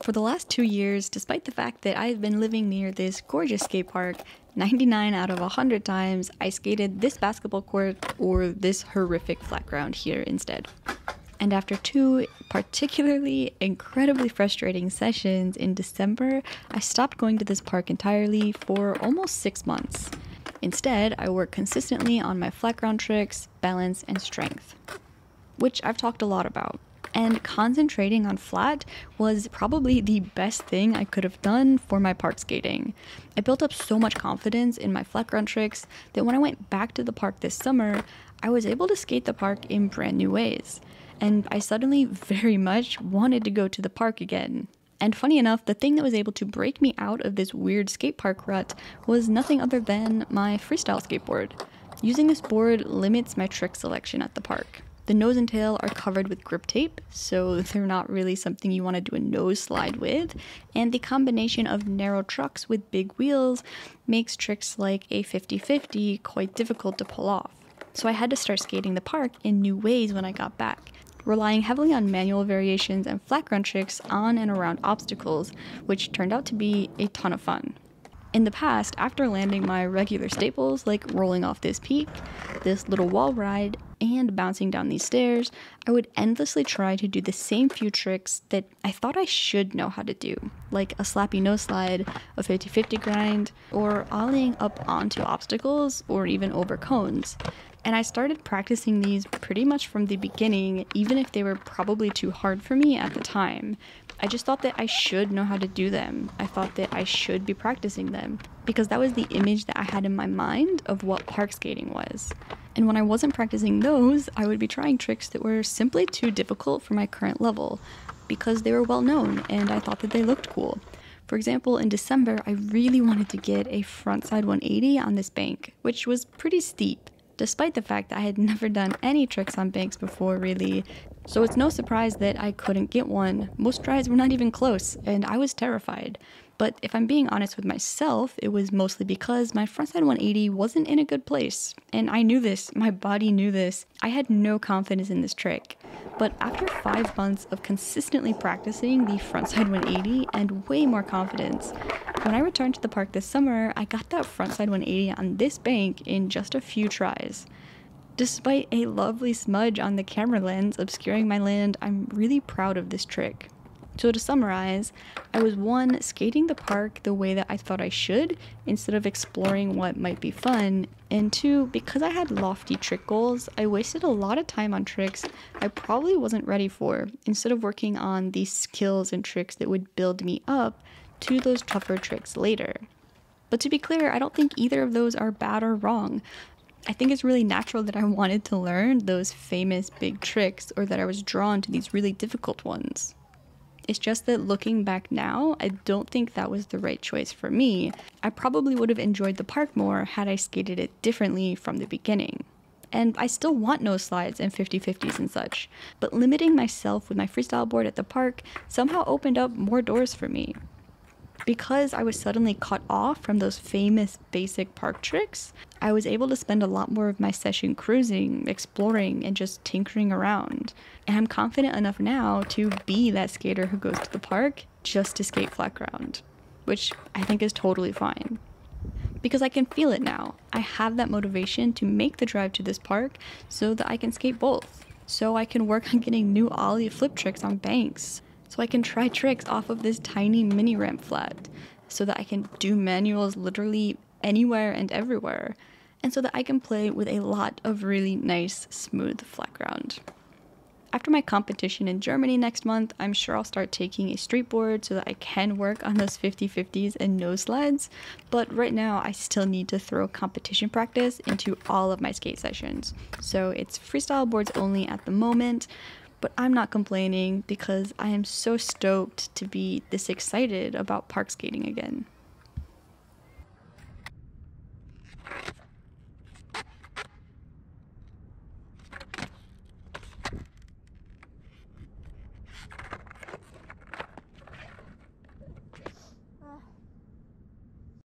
For the last 2 years, despite the fact that I've been living near this gorgeous skate park, 99 out of 100 times I skated this basketball court or this horrific flat ground here instead. And after 2 particularly incredibly frustrating sessions in December, I stopped going to this park entirely for almost 6 months. Instead, I worked consistently on my flat ground tricks, balance, and strength, which I've talked a lot about. And concentrating on flat was probably the best thing I could have done for my park skating. I built up so much confidence in my flat ground tricks that when I went back to the park this summer, I was able to skate the park in brand new ways. And I suddenly very much wanted to go to the park again. And funny enough, the thing that was able to break me out of this weird skate park rut was nothing other than my freestyle skateboard. Using this board limits my trick selection at the park. The nose and tail are covered with grip tape, so they're not really something you want to do a nose slide with, and the combination of narrow trucks with big wheels makes tricks like a 50-50 quite difficult to pull off. So I had to start skating the park in new ways when I got back, relying heavily on manual variations and flat ground tricks on and around obstacles, which turned out to be a ton of fun. In the past, after landing my regular staples like rolling off this peak, this little wall ride, and bouncing down these stairs, I would endlessly try to do the same few tricks that I thought I should know how to do, like a slappy nose slide, a 50-50 grind, or ollieing up onto obstacles or even over cones. And I started practicing these pretty much from the beginning, even if they were probably too hard for me at the time. I just thought that I should know how to do them. I thought that I should be practicing them, because that was the image that I had in my mind of what park skating was. And when I wasn't practicing those, I would be trying tricks that were simply too difficult for my current level, because they were well known and I thought that they looked cool. For example, in December, I really wanted to get a frontside 180 on this bank, which was pretty steep, despite the fact that I had never done any tricks on banks before, really. So it's no surprise that I couldn't get one. Most tries were not even close, and I was terrified. But if I'm being honest with myself, it was mostly because my frontside 180 wasn't in a good place. And I knew this, my body knew this. I had no confidence in this trick. But after 5 months of consistently practicing the frontside 180 and way more confidence, when I returned to the park this summer, I got that frontside 180 on this bank in just a few tries. Despite a lovely smudge on the camera lens obscuring my land, I'm really proud of this trick. So to summarize, I was 1, skating the park the way that I thought I should, instead of exploring what might be fun, and 2, because I had lofty trick goals, I wasted a lot of time on tricks I probably wasn't ready for, instead of working on these skills and tricks that would build me up to those tougher tricks later. But to be clear, I don't think either of those are bad or wrong. I think it's really natural that I wanted to learn those famous big tricks, or that I was drawn to these really difficult ones. It's just that looking back now, I don't think that was the right choice for me. I probably would have enjoyed the park more had I skated it differently from the beginning. And I still want nose slides and 50-50s and such, but limiting myself with my freestyle board at the park somehow opened up more doors for me. Because I was suddenly cut off from those famous basic park tricks, I was able to spend a lot more of my session cruising, exploring, and just tinkering around. And I'm confident enough now to be that skater who goes to the park just to skate flat ground, which I think is totally fine. Because I can feel it now. I have that motivation to make the drive to this park so that I can skate both. So I can work on getting new ollie flip tricks on banks. So I can try tricks off of this tiny mini ramp flat, so that I can do manuals literally anywhere and everywhere, and so that I can play with a lot of really nice, smooth flat ground. After my competition in Germany next month, I'm sure I'll start taking a street board so that I can work on those 50-50s and nose slides, but right now I still need to throw competition practice into all of my skate sessions. So it's freestyle boards only at the moment, but I'm not complaining because I am so stoked to be this excited about park skating again.